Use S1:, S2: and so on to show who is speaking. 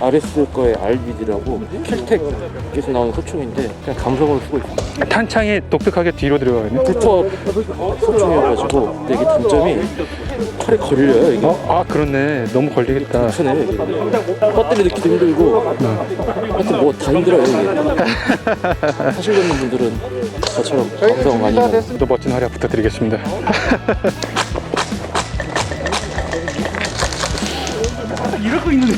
S1: RS 거의 RBD라고 켈텍에서 나오는 소총인데 그냥 감성으로 쓰고 있어요.
S2: 탄창이 독특하게 뒤로 들어가네.
S1: 불법 소총이어가지고 근데 이게 단점이 팔에 걸려요 이게.
S2: 아 그렇네. 너무 걸리겠다.
S1: 크네 이게. 배터리 넣기도 힘들고 하여튼 뭐 다 힘들어요 이게. 하시려는 분들은 저처럼 감성 아니면
S2: 또 멋진 활약 부탁드리겠습니다.
S3: 이러고 있는데